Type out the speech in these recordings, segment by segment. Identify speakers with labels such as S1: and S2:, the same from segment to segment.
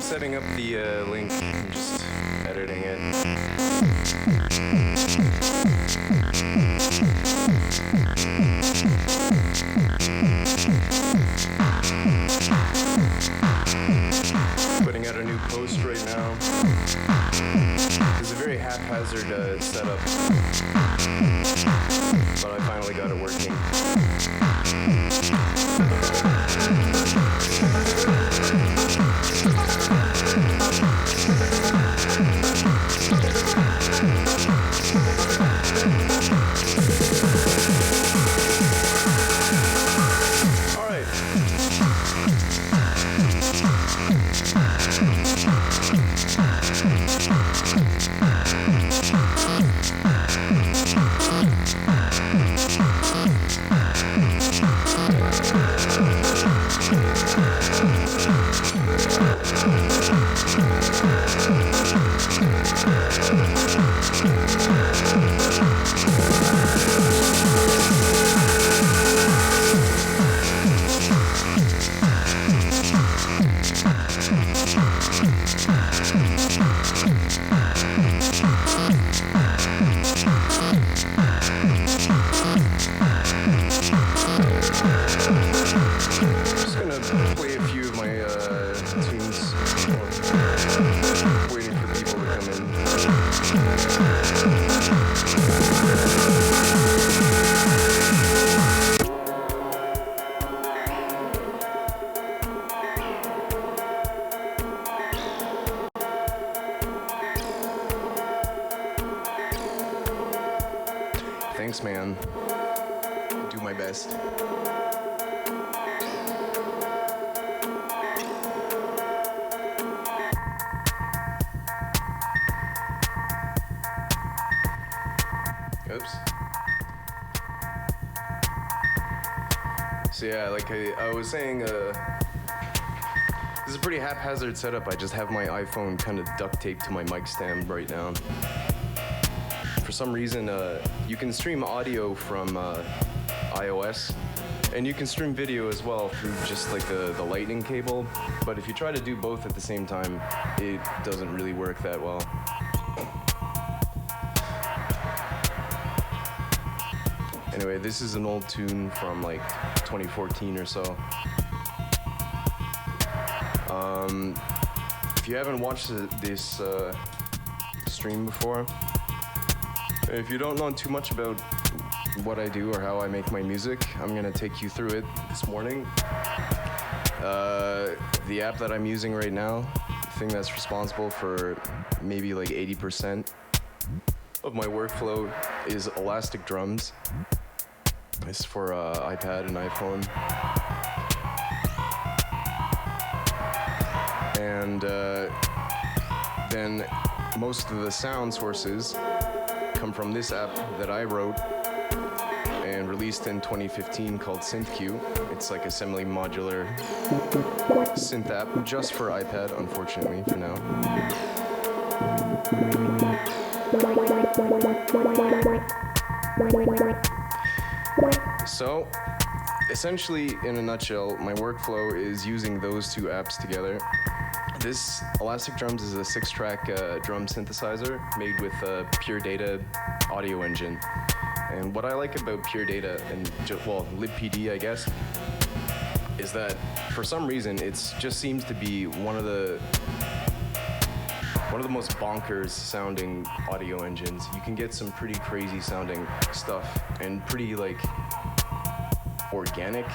S1: Setting up the link and just editing it. Putting out a new post right now. It's a very haphazard setup, but I finally got it working. Thanks, man. Do my best. Oops. So yeah, like I was saying, this is a pretty haphazard setup. I just have my iPhone kind of duct taped to my mic stand right now. For some reason, you can stream audio from iOS, and you can stream video as well through just like the lightning cable, but if you try to do both at the same time, it doesn't really work that well. Anyway, this is an old tune from like 2014 or so. If you haven't watched this stream before, if you don't know too much about what I do or how I make my music, I'm gonna take you through it this morning. The app that I'm using right now, the thing that's responsible for maybe like 80% of my workflow is Elastic Drums. It's for iPad and iPhone. And then most of the sound sources come from this app that I wrote and released in 2015 called SynthQ. It's like a semi-modular synth app just for iPad, unfortunately, for now. So, essentially, in a nutshell, my workflow is using those two apps together. This Elastic Drums is a 6-track drum synthesizer made with a Pure Data audio engine. And what I like about Pure Data and, well, LibPD, I guess, is that for some reason it just seems to be one of the most bonkers sounding audio engines. You can get some pretty crazy sounding stuff and pretty like organic,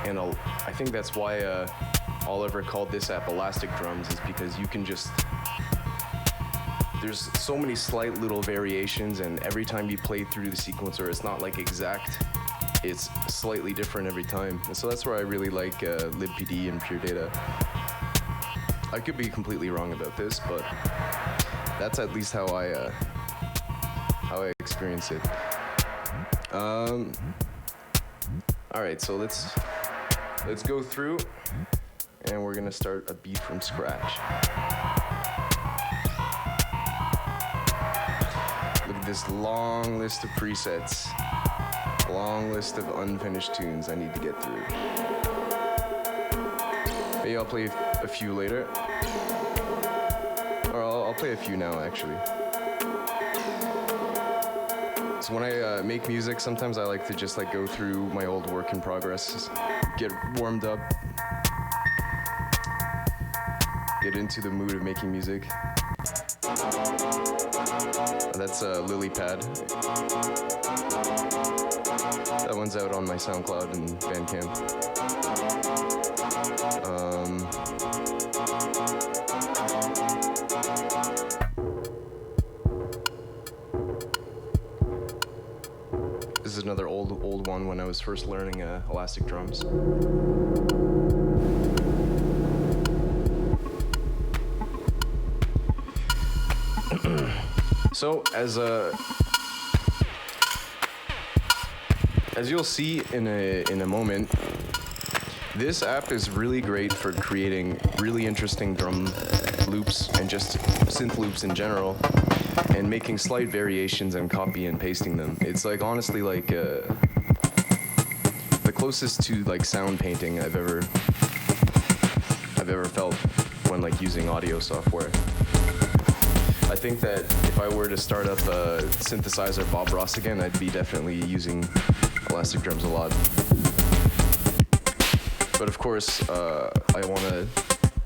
S1: and I think that's why Oliver called this app Elastic Drums, is because you can just, there's so many slight little variations, and every time you play through the sequencer, it's not like exact, it's slightly different every time. And so that's where I really like LibPD and Pure Data. I could be completely wrong about this, but that's at least how I experience it. All right, so let's let's go through and we're gonna start a beat from scratch. Look at this long list of presets, long list of unfinished tunes I need to get through. Maybe I'll play a few later, or I'll play a few now actually. So when I make music, sometimes I like to just like go through my old work in progress, get warmed up, get into the mood of making music. That's Lily Pad. That one's out on my SoundCloud and Bandcamp. This is another old one when I was first learning elastic drums. So as you'll see in a moment, this app is really great for creating really interesting drum loops and just synth loops in general, and making slight variations and copy and pasting them. It's like honestly like the closest to like sound painting I've ever felt when like using audio software. I think that if I were to start up a synthesizer Bob Ross again, I'd be definitely using elastic drums a lot. But of course, I want to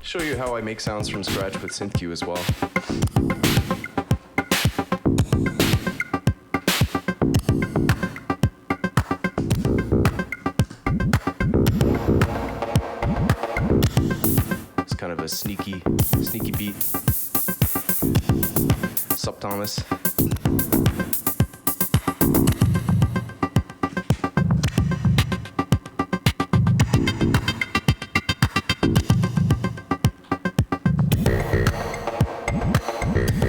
S1: show you how I make sounds from scratch with SynthQ as well. It's kind of a sneaky beat. Sup, Thomas?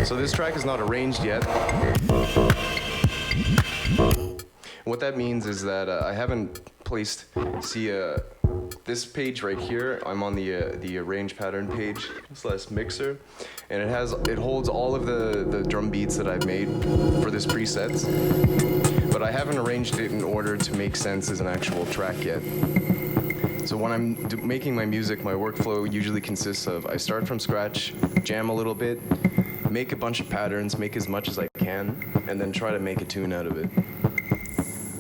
S1: So this track is not arranged yet. What that means is that I haven't placed, this page right here, I'm on the arrange pattern page / mixer, and it holds all of the drum beats that I've made for this presets, but I haven't arranged it in order to make sense as an actual track yet. So when I'm making my music, my workflow usually consists of I start from scratch, jam a little bit, make a bunch of patterns, make as much as I can, and then try to make a tune out of it.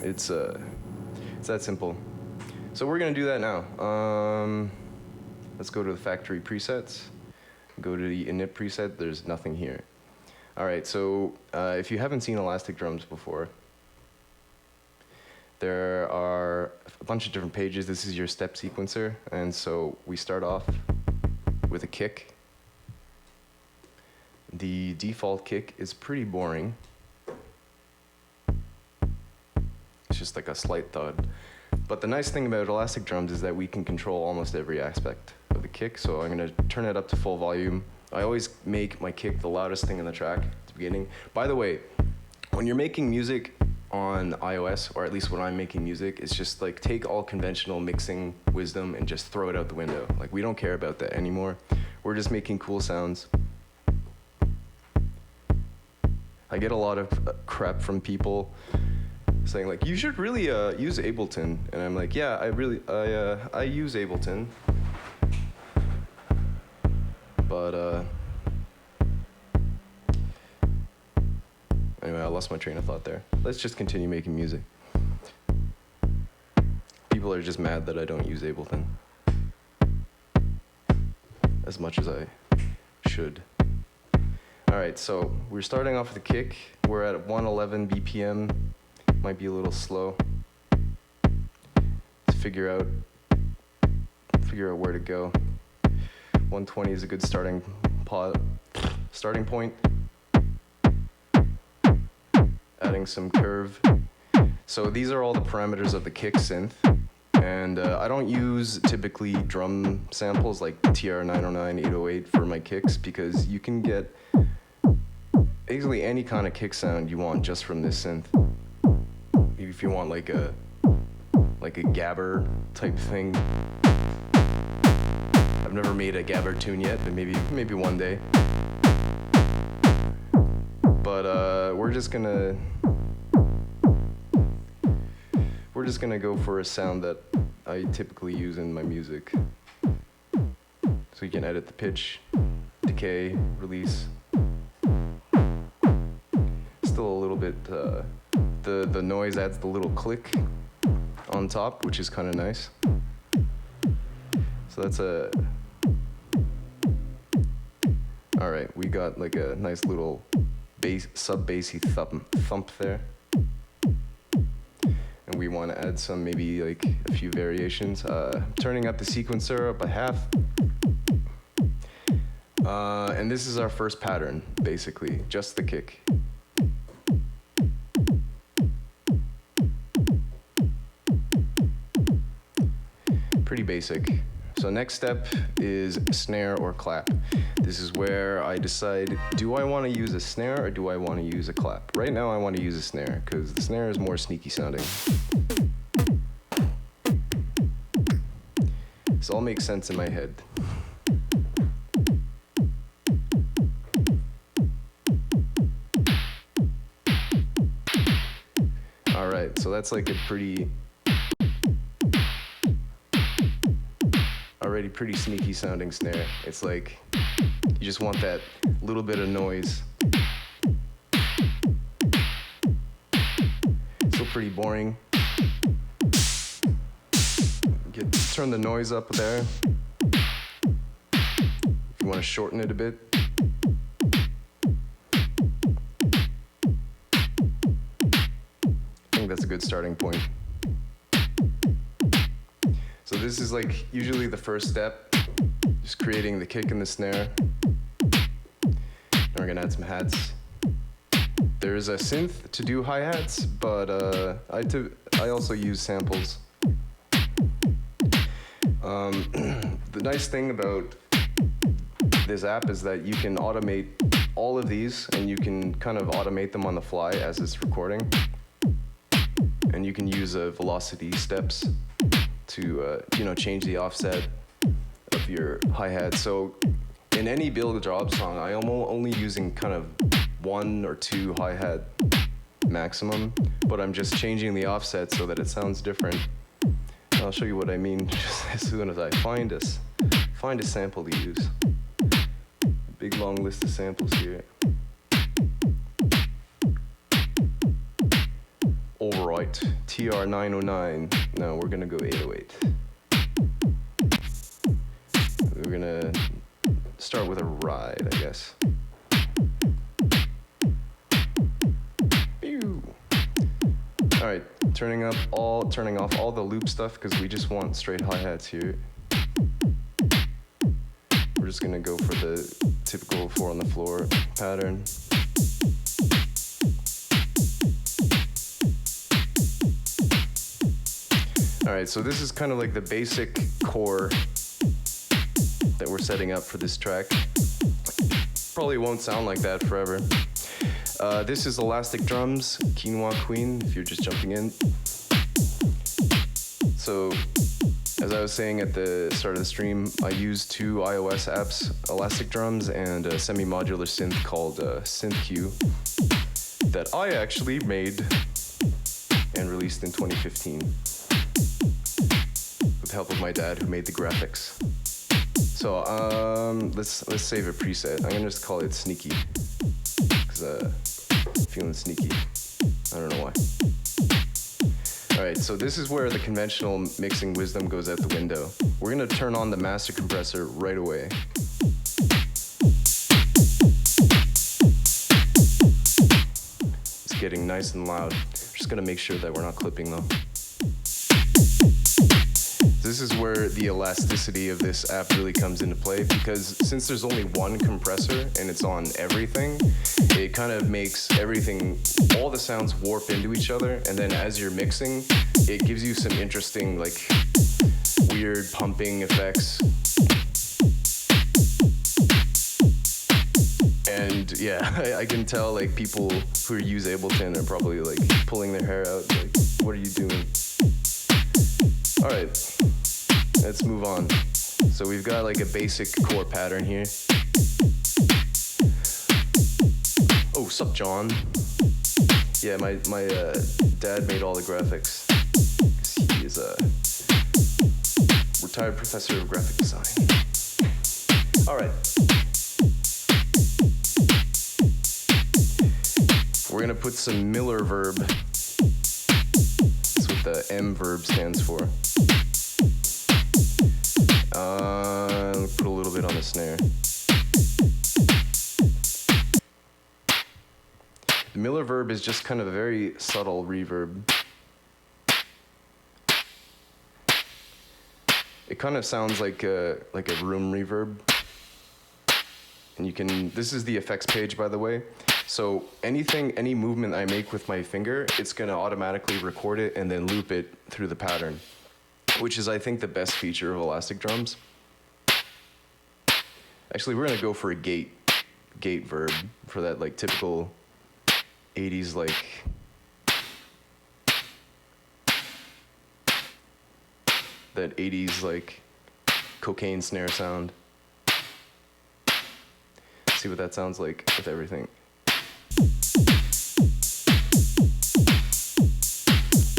S1: It's that simple. So we're gonna do that now. Let's go to the factory presets. Go to the init preset, there's nothing here. All right, so if you haven't seen elastic drums before, there are a bunch of different pages. This is your step sequencer, and so we start off with a kick. The default kick is pretty boring. It's just like a slight thud. But the nice thing about elastic drums is that we can control almost every aspect of the kick, so I'm gonna turn it up to full volume. I always make my kick the loudest thing in the track at the beginning. By the way, when you're making music on iOS, or at least when I'm making music, it's just like take all conventional mixing wisdom and just throw it out the window. Like we don't care about that anymore. We're just making cool sounds. I get a lot of crap from people saying like, you should really use Ableton, and I'm like, yeah, I use Ableton, but anyway, I lost my train of thought there. Let's just continue making music. People are just mad that I don't use Ableton as much as I should. All right, so we're starting off with a kick. We're at 111 BPM. Might be a little slow to figure out where to go. 120 is a good starting point. Adding some curve. So these are all the parameters of the kick synth, and I don't use typically drum samples like TR-909, 808 for my kicks, because you can get basically any kind of kick sound you want just from this synth. If you want like a gabber type thing, never made a gabber tune yet, but maybe one day. But we're just gonna go for a sound that I typically use in my music. So you can edit the pitch, decay, release. Still a little bit, the noise adds the little click on top, which is kind of nice. So that's a... Alright, we got like a nice little bass, sub-bassy thump there. And we want to add some, maybe like a few variations. Turning up the sequencer up a half. And this is our first pattern, basically, just the kick. Pretty basic. So next step is snare or clap. This is where I decide, do I want to use a snare or do I want to use a clap? Right now I want to use a snare because the snare is more sneaky sounding. This all makes sense in my head. Alright, so that's like a already pretty sneaky sounding snare. It's like, you just want that little bit of noise. Still pretty boring. Turn the noise up there. If you want to shorten it a bit. I think that's a good starting point. So this is like usually the first step, just creating the kick and the snare. Now we're gonna add some hats. There's a synth to do hi-hats, but I also use samples. The nice thing about this app is that you can automate all of these, and you can kind of automate them on the fly as it's recording. And you can use velocity steps to change the offset of your hi-hat. So in any Bill Job song, I am only using kind of 1 or 2 hi-hat maximum, but I'm just changing the offset so that it sounds different. I'll show you what I mean just as soon as I find a sample to use. Big long list of samples here. Alright, TR-909. No, we're gonna go 808. We're gonna start with a ride, I guess. Pew. Alright, turning off all the loop stuff because we just want straight hi-hats here. We're just gonna go for the typical 4 on the floor pattern. Alright, so this is kind of like the basic core that we're setting up for this track. Probably won't sound like that forever. This is Elastic Drums, Quinoa Queen, if you're just jumping in. So, as I was saying at the start of the stream, I use 2 iOS apps, Elastic Drums and a semi-modular synth called SynthQ that I actually made and released in 2015 with the help of my dad who made the graphics. So let's save a preset. I'm gonna just call it Sneaky because I'm feeling sneaky. I don't know why. Alright, so this is where the conventional mixing wisdom goes out the window. We're gonna turn on the master compressor right away. It's getting nice and loud. Just gonna make sure that we're not clipping though. This is where the elasticity of this app really comes into play because since there's only one compressor and it's on everything, it kind of makes everything, all the sounds warp into each other, and then as you're mixing, it gives you some interesting, like, weird pumping effects. And yeah, I can tell like people who use Ableton are probably like pulling their hair out, like, what are you doing? Alright, let's move on. So we've got like a basic chord pattern here. Oh, sup, John? Yeah, my dad made all the graphics. 'Cause he is a retired professor of graphic design. All right. We're gonna put some Miller verb. That's what the M verb stands for. Put a little bit on the snare. The Miller verb is just kind of a very subtle reverb. It kind of sounds like a room reverb. And you can, this is the effects page, by the way. So any movement I make with my finger, it's gonna automatically record it and then loop it through the pattern, which is, I think, the best feature of elastic drums. Actually, we're gonna go for a gate verb for that like typical 80s like that 80s like cocaine snare sound. See what that sounds like with everything.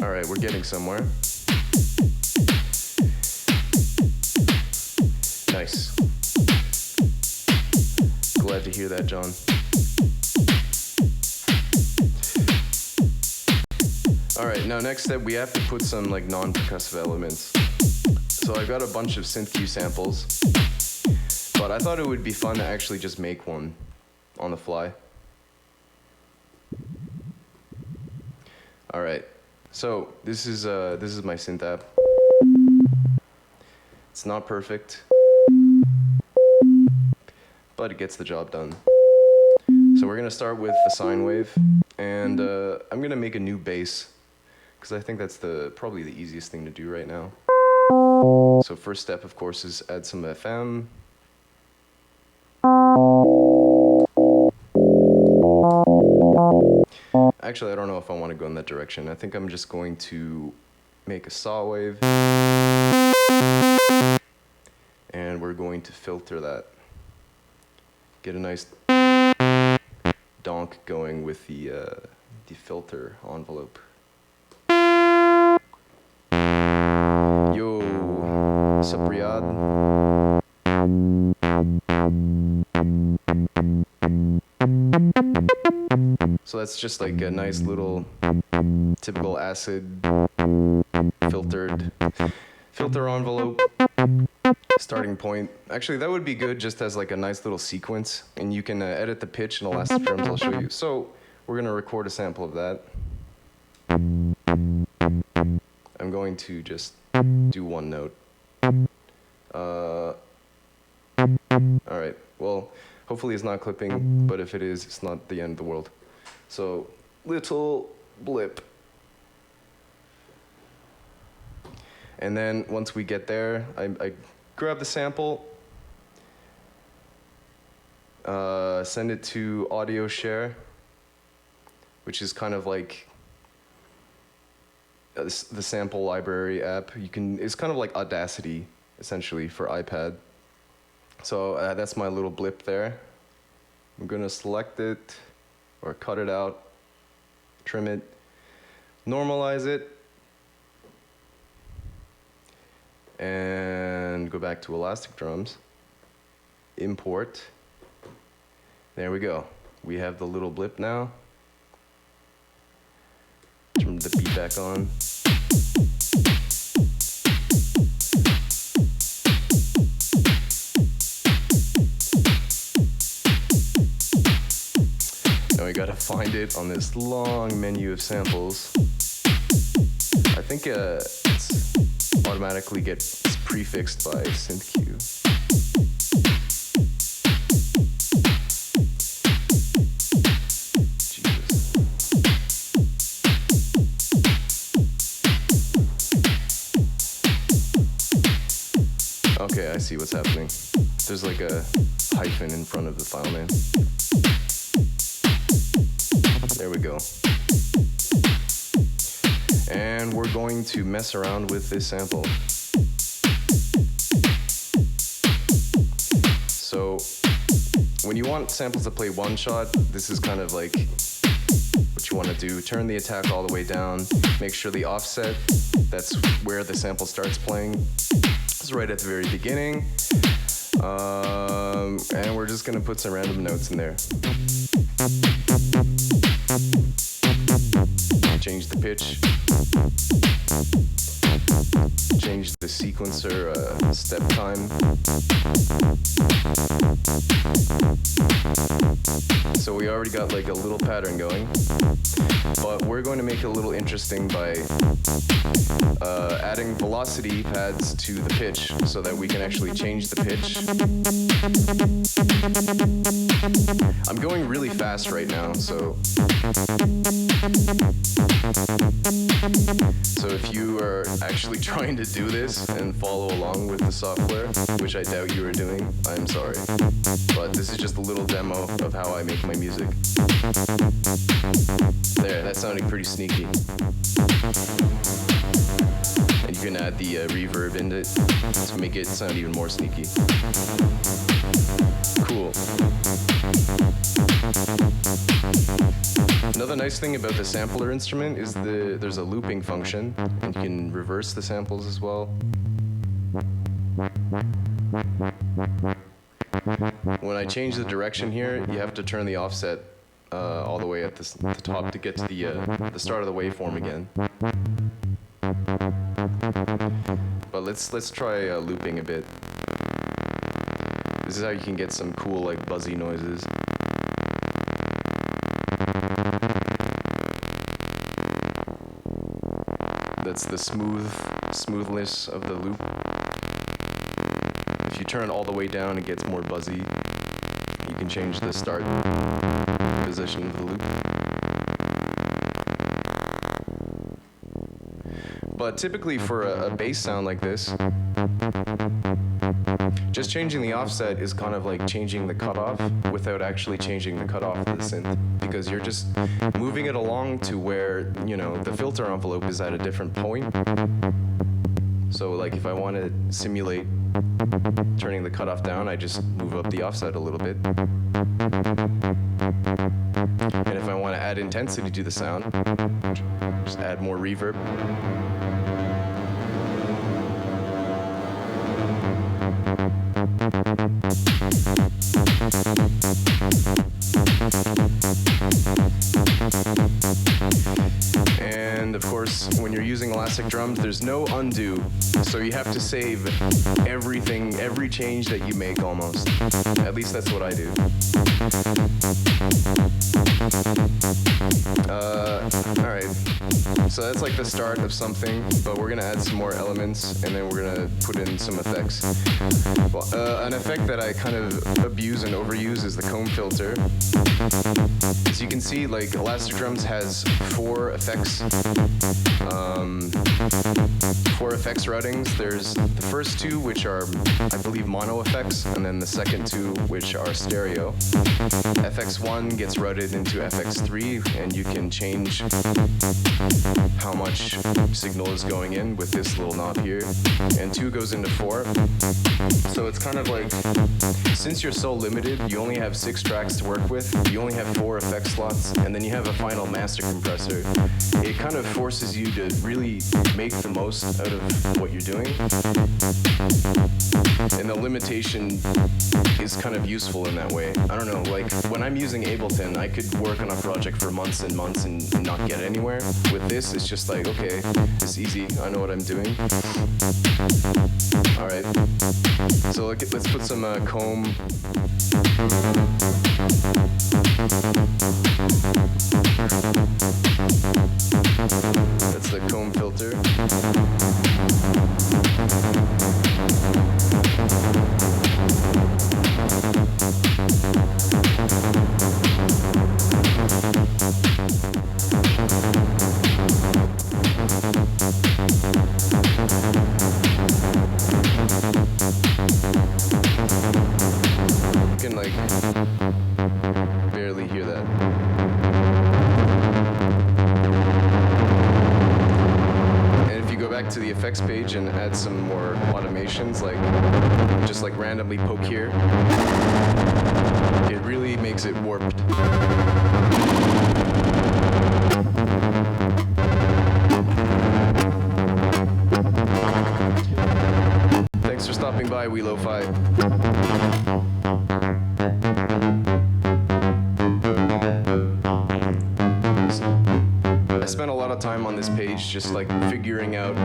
S1: All right, we're getting somewhere. Nice. Glad to hear that, John. All right, now next step, we have to put some like non-percussive elements. So I've got a bunch of synth cue samples, but I thought it would be fun to actually just make one on the fly. All right, so this is my synth app. It's not perfect, but it gets the job done. So we're gonna start with the sine wave, and I'm gonna make a new bass, because I think that's probably the easiest thing to do right now. So first step, of course, is add some FM. Actually, I don't know if I want to go in that direction. I think I'm just going to make a saw wave. And we're going to filter that. Get a nice donk going with the filter envelope. Yo, sup, Riyadh? So that's just like a nice little typical acid filter envelope starting point. Actually, that would be good just as like a nice little sequence, and you can edit the pitch in elastic drums. I'll show you. So we're gonna record a sample of that. I'm going to just do one note. All right, well, hopefully it's not clipping, but if it is, it's not the end of the world. So, little blip. And then once we get there, I grab the sample, send it to Audio Share, which is kind of like the sample library app. It's kind of like Audacity, essentially, for iPad. So that's my little blip there. I'm gonna select it, or cut it out, trim it, normalize it, and go back to elastic drums, import. There we go. We have the little blip now. Turn the beat back on. Now we gotta find it on this long menu of samples. I think it's automatically gets prefixed by synth cue. Okay, I see what's happening. There's like a hyphen in front of the file name. There we go. And we're going to mess around with this sample. So when you want samples to play one shot, this is kind of like what you want to do. Turn the attack all the way down, make sure the offset, that's where the sample starts playing, is right at the very beginning. And we're just gonna put some random notes in there. Change the pitch. Change the sequencer step time. So we already got like a little pattern going, but we're going to make it a little interesting by adding velocity pads to the pitch so that we can actually change the pitch. I'm going really fast right now, so if you are actually trying to do this and follow along with the software, which I doubt you are doing, I'm sorry. But this is just a little demo of how I make my music. There, that sounded pretty sneaky. And you can add the reverb in it to make it sound even more sneaky. Cool. Another nice thing about the sampler instrument is there's a looping function, and you can reverse the samples as well. When I change the direction here, you have to turn the offset all the way at the top to get to the start of the waveform again. But let's try looping a bit. This is how you can get some cool like buzzy noises. That's the smoothness of the loop. If you turn it all the way down, it gets more buzzy. You can change the start position of the loop. But typically for a bass sound like this, just changing the offset is kind of like changing the cutoff without actually changing the cutoff of the synth, because you're just moving it along to where, you know, the filter envelope is at a different point. So like if I want to simulate turning the cutoff down, I just move up the offset a little bit. And if I want to add intensity to the sound, just add more reverb. And of course, when you're using elastic drums, there's no undo, so you have to save everything, every change that you make almost. At least that's what I do. Alright, so that's like the start of something, but we're gonna add some more elements, and then we're gonna put in some effects. Well, an effect that I kind of abuse and overuse is the comb filter. As you can see, like elastic drums has four effects routings. There's the first two, which are, I believe, mono effects, and then the second two, which are stereo. FX1 gets routed into FX3, and you can change how much signal is going in with this little knob here. And 2 goes into 4. So it's kind of like, since you're so limited, you only have 6 tracks to work with, you only have 4 effect slots, and then you have a final master compressor. It kind of forces you to really make the most out of what you're doing. And the limitation is kind of useful in that way. I don't know, like when I'm using Ableton, I could work on a project for months and months and not get anywhere. With this, it's just like, okay, it's easy, I know what I'm doing. Alright, so let's put some comb. That's the comb filter. You can like barely hear that. back to the effects page and add some more automations, like just like randomly poke here. It really makes it warped. Thanks for stopping by, We Lo-Fi. I spent a lot of time on this page just like figuring out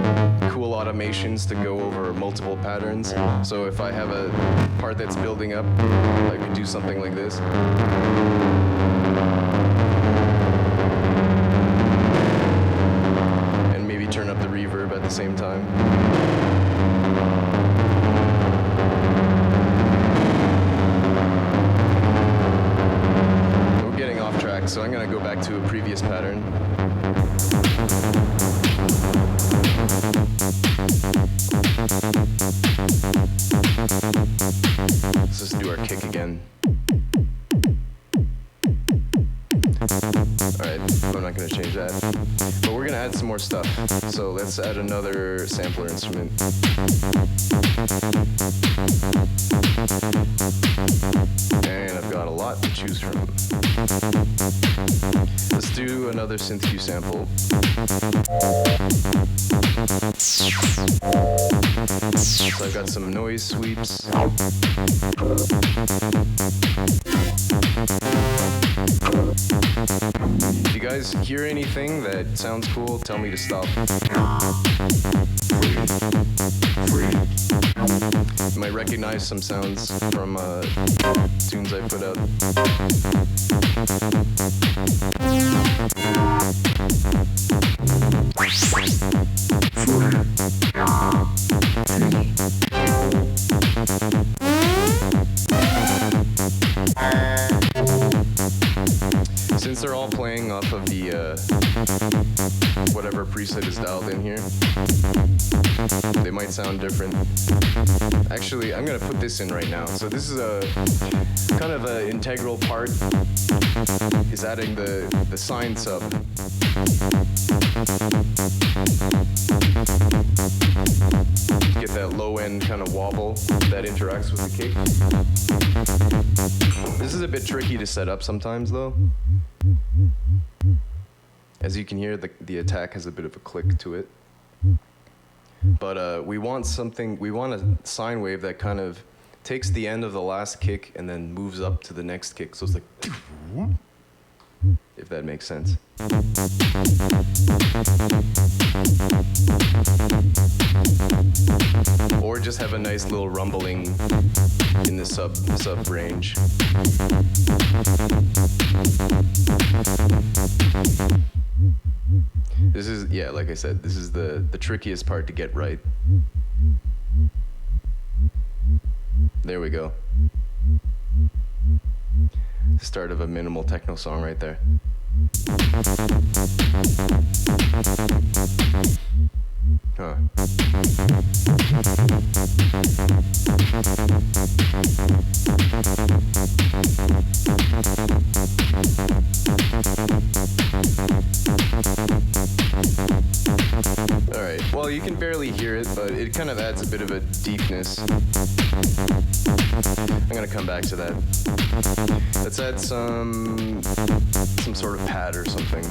S1: cool automations to go over multiple patterns. So if I have a part that's building up, I could do something like this. And maybe turn up the reverb at the same time. We're getting off track, so I'm gonna go back to a previous pattern. Let's just do our kick again. Alright, I'm not going to change that. But we're going to add some more stuff. So let's add another sampler instrument. And I've got a lot to choose from. Let's do another synth cue sample. So I've got some noise sweeps. If you guys hear anything that sounds cool, tell me to stop. You might recognize some sounds from tunes I put out. Since they're all playing off of the whatever preset is dialed in here, they might sound different. Actually, I'm gonna put this in right now. So this is a kind of an integral part, is adding the sine sub. Get that low end kind of wobble that interacts with the kick. This is a bit tricky to set up sometimes though. As you can hear, the attack has a bit of a click to it. But we want a sine wave that kind of takes the end of the last kick and then moves up to the next kick. So it's like, if that makes sense. Or just have a nice little rumbling in the sub range. This is, yeah, like I said, this is the trickiest part to get right. There we go. Start of a minimal techno song right there. Huh. Alright, well you can barely hear it, but it kind of adds a bit of a deepness. I'm gonna come back to that. Let's add some sort of pad or something.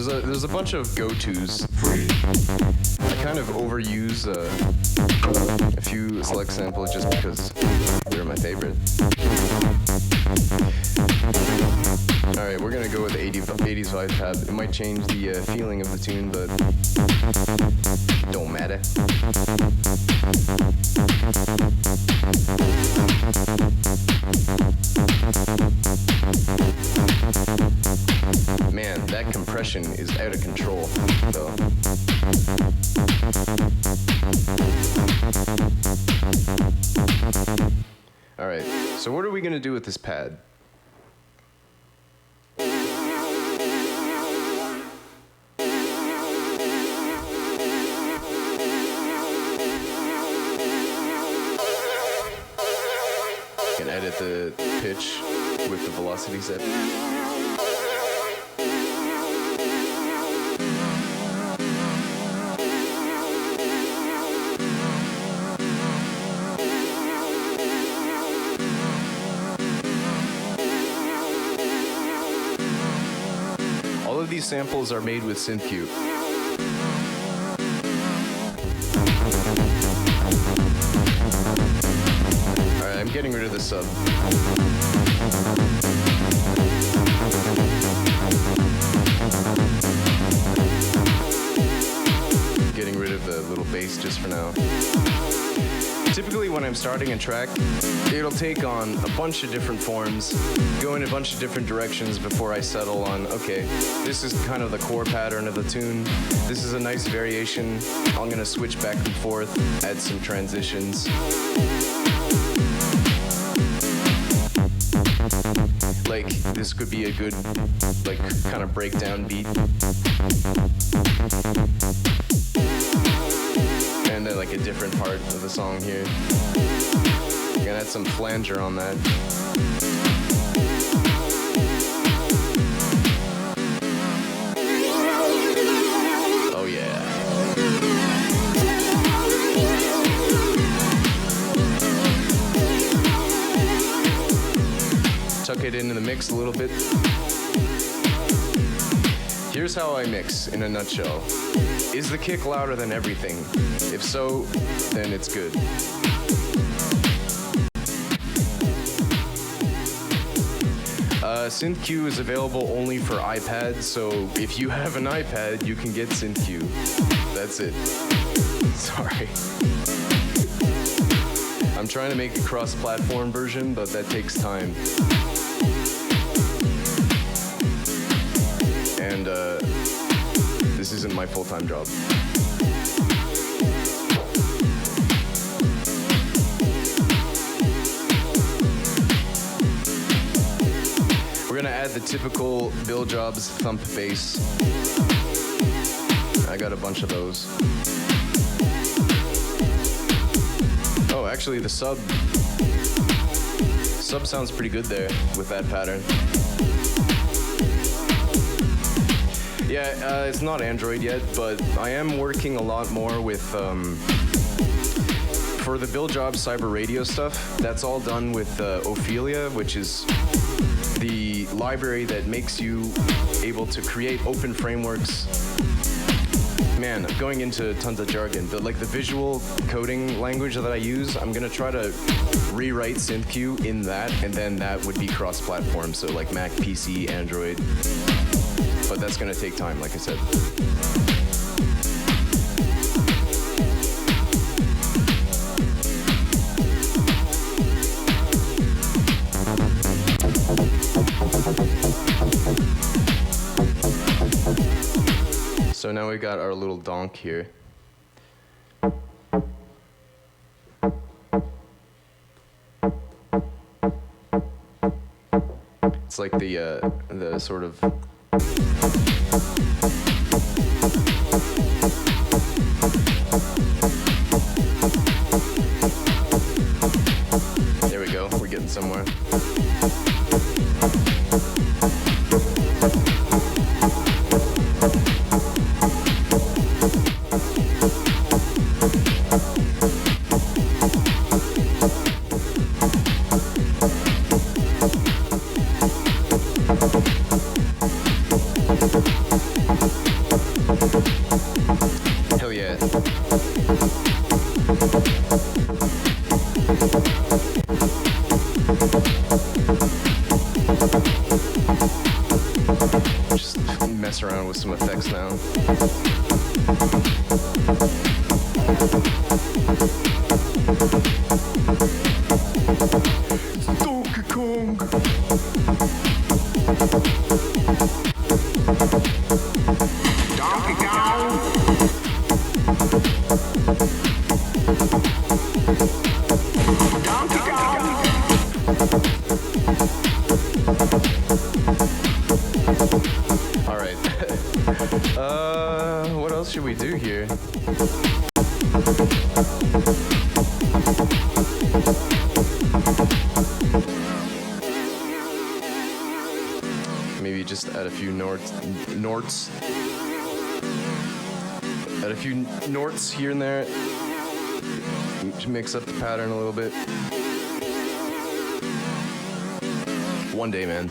S1: There's a bunch of go-tos. I kind of overuse a few select samples just because they're my favorite. Alright, we're gonna go with 80s vibe tab. It might change the feeling of the tune, but don't matter. Man, that compression is out of control, though. Alright, so what are we gonna do with this pad? Can edit the pitch with the velocity set. All of these samples are made with SynthQ. Alright, I'm getting rid of the sub. Getting rid of the little bass just for now. Typically when I'm starting a track, it'll take on a bunch of different forms, go in a bunch of different directions before I settle on, okay, this is kind of the core pattern of the tune. This is a nice variation. I'm gonna switch back and forth, add some transitions. Like, this could be a good, like, kind of breakdown beat. And then like a different part of the song here. Gonna add some flanger on that. Oh yeah. Tuck it into the mix a little bit. Here's how I mix in a nutshell. Is the kick louder than everything? If so, then it's good. SynthQ is available only for iPad, so if you have an iPad, you can get SynthQ. That's it. Sorry. I'm trying to make a cross-platform version, but that takes time. And this isn't my full-time job. We're gonna add the typical Bill Jobs thump bass. I got a bunch of those. Oh, actually the sub sounds pretty good there with that pattern. Yeah, it's not Android yet, but I am working a lot more with, for the Bill Jobs Cyber Radio stuff, that's all done with Ophelia, which is the library that makes you able to create open frameworks. Man, I'm going into tons of jargon, but like the visual coding language that I use, I'm gonna try to rewrite SynthQ in that, and then that would be cross-platform, so like Mac, PC, Android. But that's gonna take time, like I said. So now we got our little donk here. It's like the sort of there we go, we're getting somewhere. Hell yeah. Just mess around with some effects now. Donkey Kong! Donkey Kong! Donkey Kong! Alright. What else should we do here? Maybe just add a few norts. Add a few norts here and there. To mix up the pattern a little bit. One day, man.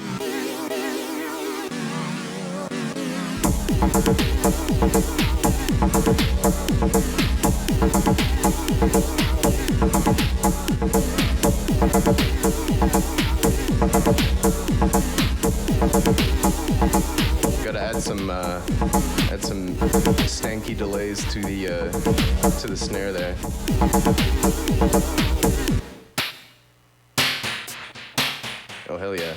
S1: Gotta add some stanky delays to the snare there. Oh hell yeah.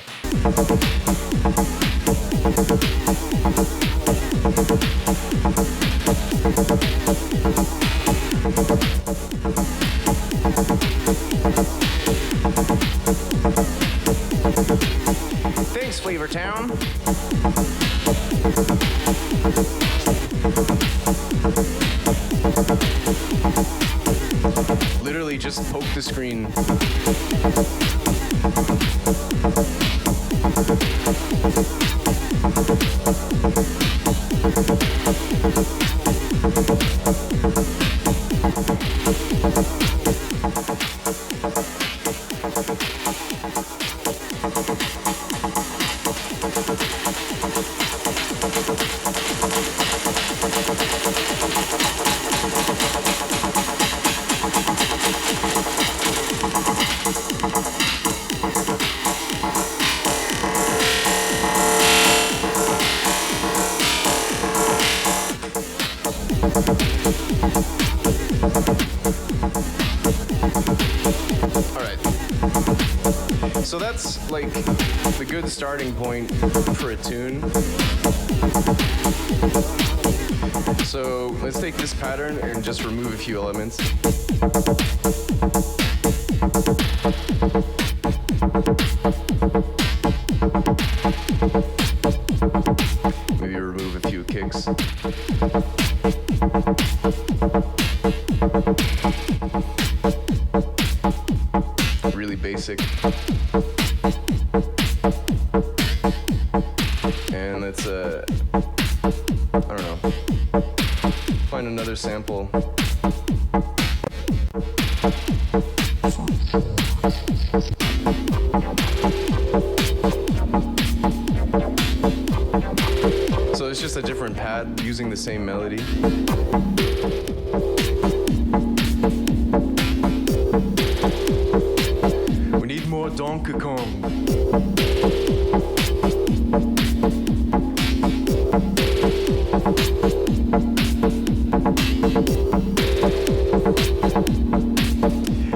S1: Thanks, Flavortown. Literally just poke the screen. So that's like the good starting point for a tune. So let's take this pattern and just remove a few elements. Maybe remove a few kicks. Really basic. And let's, I don't know, find another sample. So it's just a different pad using the same melody. We need more Donkey Kong.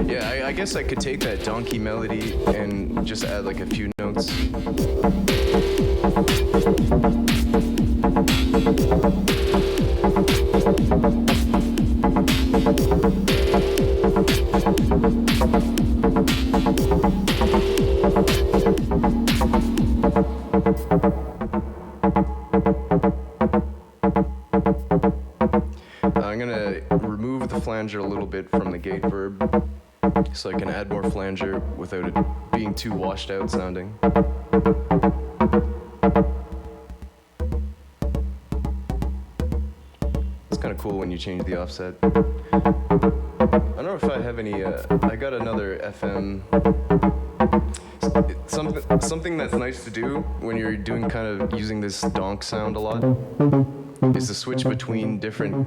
S1: Yeah, I guess I could take that donkey melody and just add like a few notes. I'm gonna remove the flanger a little bit from the gate verb so I can add more flanger without it being too washed out sounding. It's kind of cool when you change the offset. I don't know if I have any, I got another FM. Something that's nice to do when you're doing kind of using this donk sound a lot is to switch between different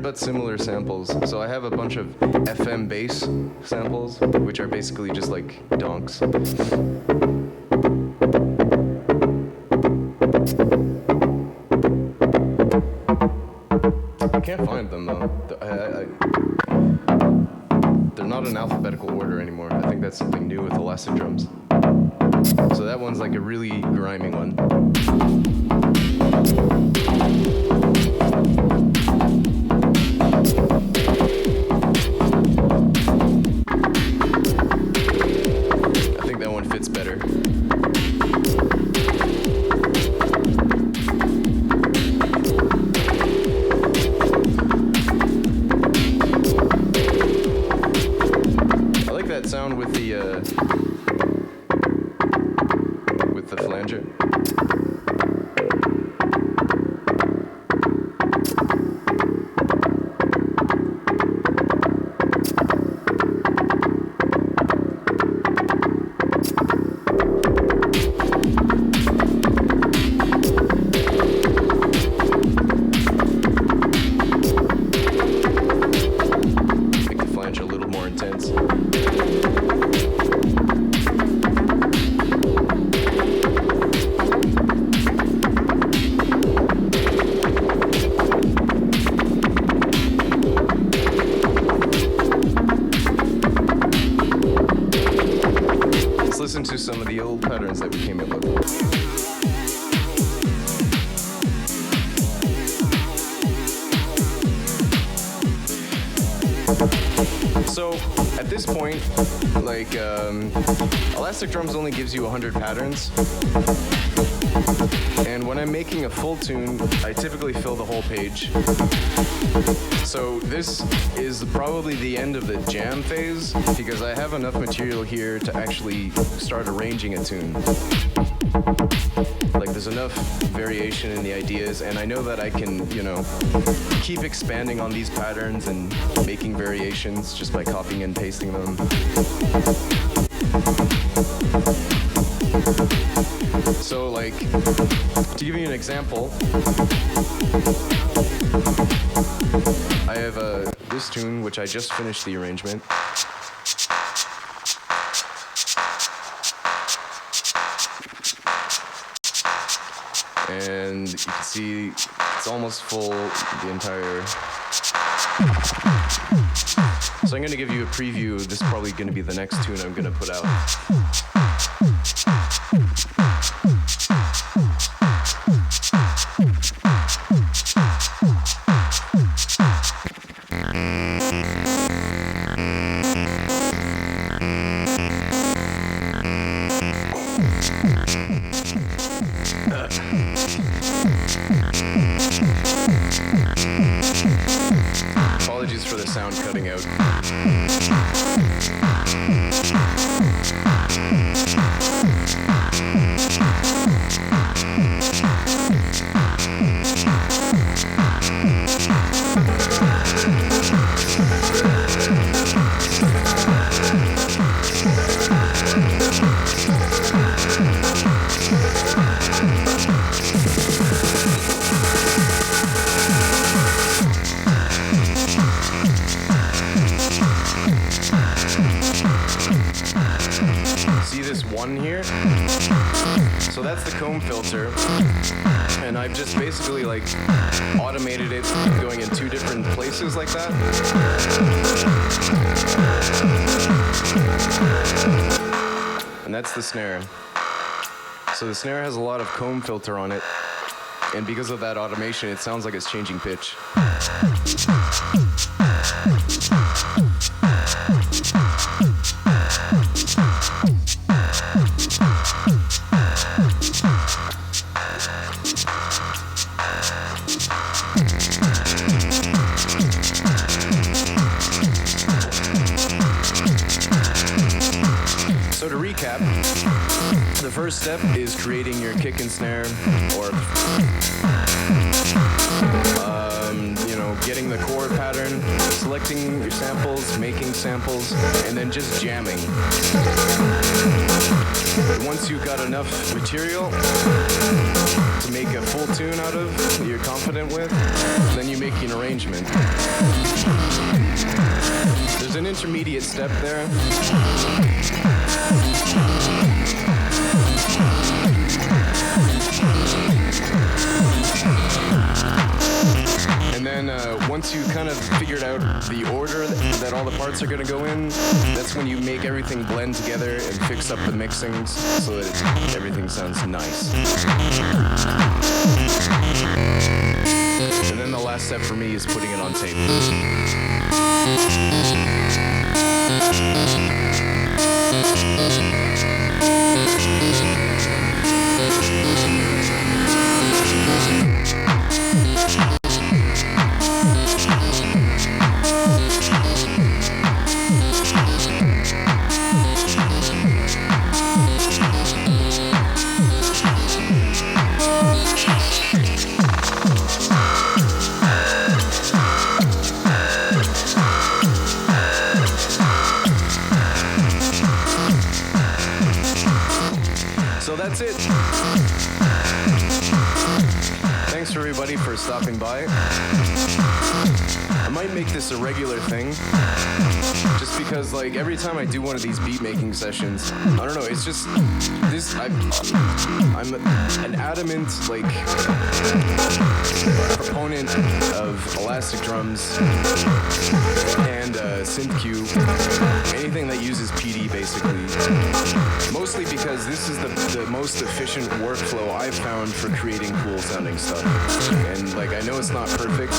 S1: but similar samples. So I have a bunch of FM bass samples, which are basically just like donks. can't find them though. They're not in alphabetical order anymore. I think that's something new with elastic drums. So that one's like a really grimy one. I think that one fits better. Sound with the flanger. Make the flange a little more intense. Listen to some of the old patterns that we came up with. So at this point, like elastic drums only gives you 100 patterns, and when I'm making a full tune, I typically fill the whole page. So this is probably the end of the jam phase because I have enough material here to actually start arranging a tune. Like there's enough variation in the ideas, and I know that I can, you know, keep expanding on these patterns and making variations just by copying and pasting them. So like, to give you an example, I have this tune which I just finished the arrangement. And you can see it's almost full, the entire. So I'm going to give you a preview. This is probably going to be the next tune I'm going to put out. Apologies for the sound cutting out. See this one here? So that's the comb filter, and I've just basically like automated it going in two different places like that. And that's the snare. So the snare has a lot of comb filter on it, and because of that automation, it sounds like it's changing pitch. So to recap, the first step is creating your kick and snare, or you know, getting the chord pattern, selecting your samples, making samples, and then just jamming. Once you've got enough material to make a full tune out of that you're confident with, then you make an arrangement. There's an intermediate step there. And then once kind of figured out the order that all the parts are gonna go in, that's when you make everything blend together and fix up the mixings so that everything sounds nice. And then the last step for me is putting it on tape. So that's it. Thanks everybody for stopping by. I might make this a regular thing, just because like every time I do one of these beat making sessions, I don't know, it's just this. I'm an adamant like proponent of elastic drums and synth cue, anything that uses PD basically. Mostly because this is the most efficient workflow I've found for creating cool sounding stuff. And like I know it's not perfect,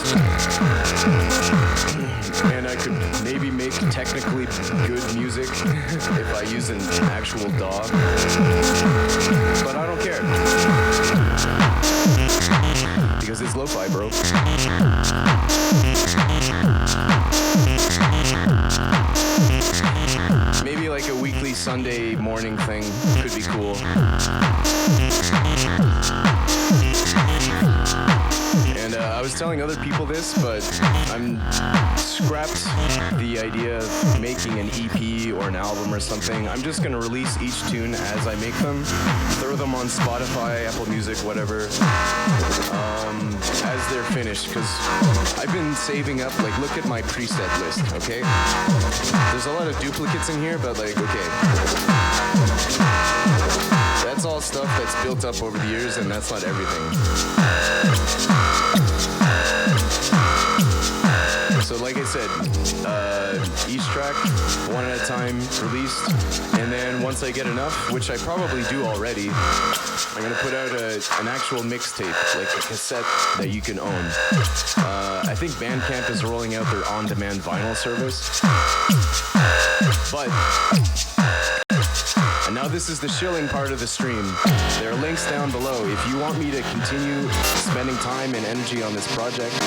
S1: and I could maybe make technically good music if I use an actual DAW, but I don't care because it's lo-fi, bro. Maybe like a weekly Sunday morning thing could be cool. And I was telling other people this, but I'm scrapped the idea of making an EP or an album or something. I'm just gonna release each tune as I make them, throw them on Spotify, Apple Music, whatever, as they're finished, because I've been saving up, like look at my preset list, okay? There's a lot of duplicates in here, but like, okay. That's all stuff that's built up over the years, and that's not everything. So like I said, each track, one at a time, released, and then once I get enough, which I probably do already, I'm gonna put out an actual mixtape, like a cassette that you can own. I think Bandcamp is rolling out their on-demand vinyl service, but, and now this is the shilling part of the stream. There are links down below. If you want me to continue spending time and energy on this project,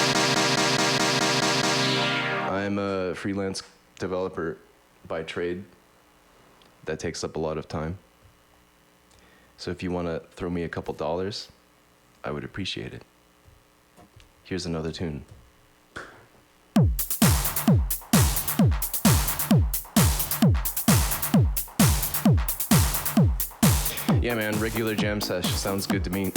S1: I'm a freelance developer by trade. That takes up a lot of time. So if you want to throw me a couple dollars, I would appreciate it. Here's another tune. Yeah, man, regular jam sesh sounds good to me.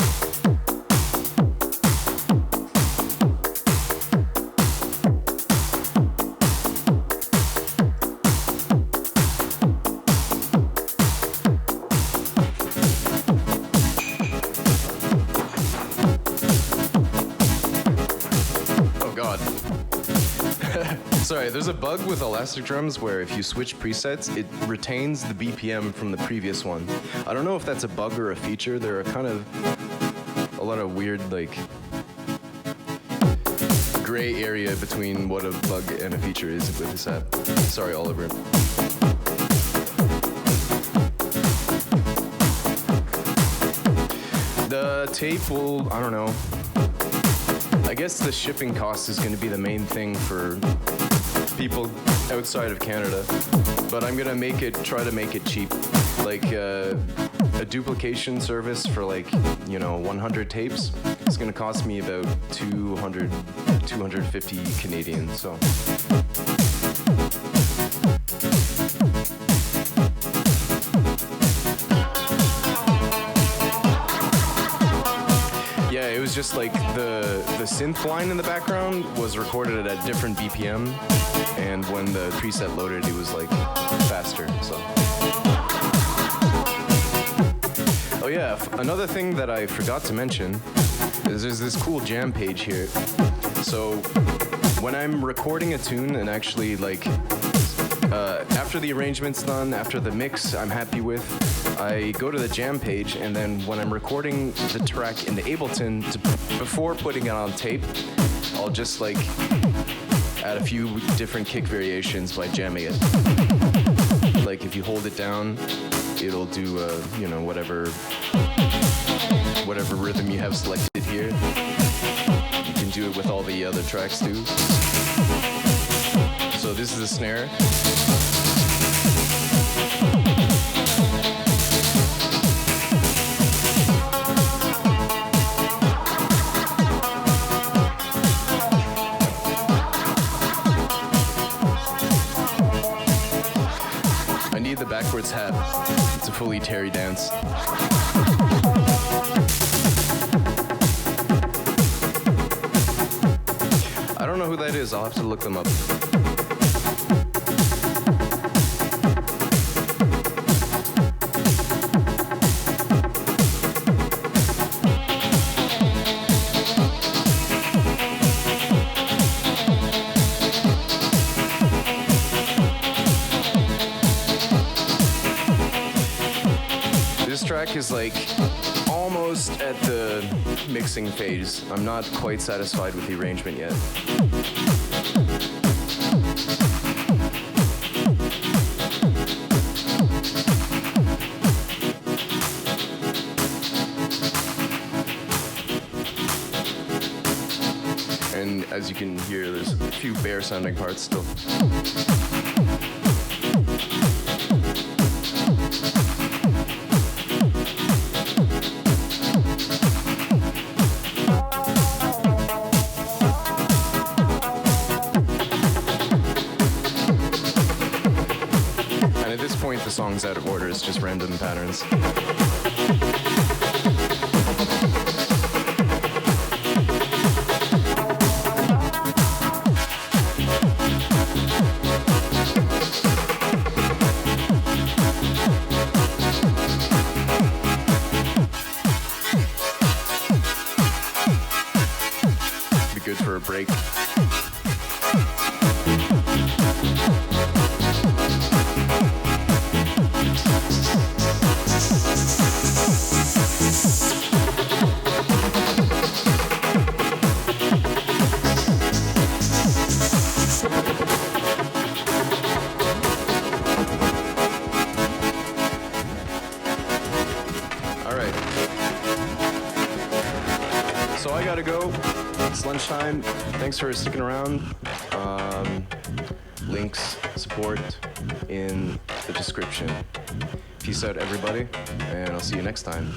S1: Sorry, there's a bug with elastic drums where if you switch presets, it retains the BPM from the previous one. I don't know if that's a bug or a feature. There are kind of a lot of weird, like, gray area between what a bug and a feature is with this app. Sorry, Oliver. The tape will, I don't know. I guess the shipping cost is going to be the main thing for people outside of Canada, but I'm gonna try to make it cheap, like a duplication service for like 100 tapes. It's gonna cost me about 250 Canadian. So yeah, it was just like the synth line in the background was recorded at a different BPM. And when the preset loaded, it was like faster, so. Oh yeah, another thing that I forgot to mention is there's this cool jam page here. So when I'm recording a tune and actually like after the arrangement's done, after the mix I'm happy with, I go to the jam page, and then when I'm recording the track in the Ableton, before putting it on tape, I'll just like add a few different kick variations by jamming it. Like if you hold it down, it'll do you know, whatever rhythm you have selected here. You can do it with all the other tracks too. So this is the snare. I need the backwards hat to fully Terry dance. I don't know who that is, I'll have to look them up. This track is like almost at the mixing phase. I'm not quite satisfied with the arrangement yet. And as you can hear, there's a few bare sounding parts still. And at this point, the song's out of order. It's just random patterns. Be good for a break. Alright. So I gotta go. It's lunchtime. Thanks for sticking around. Links, support in the description. Peace out, everybody, and I'll see you next time.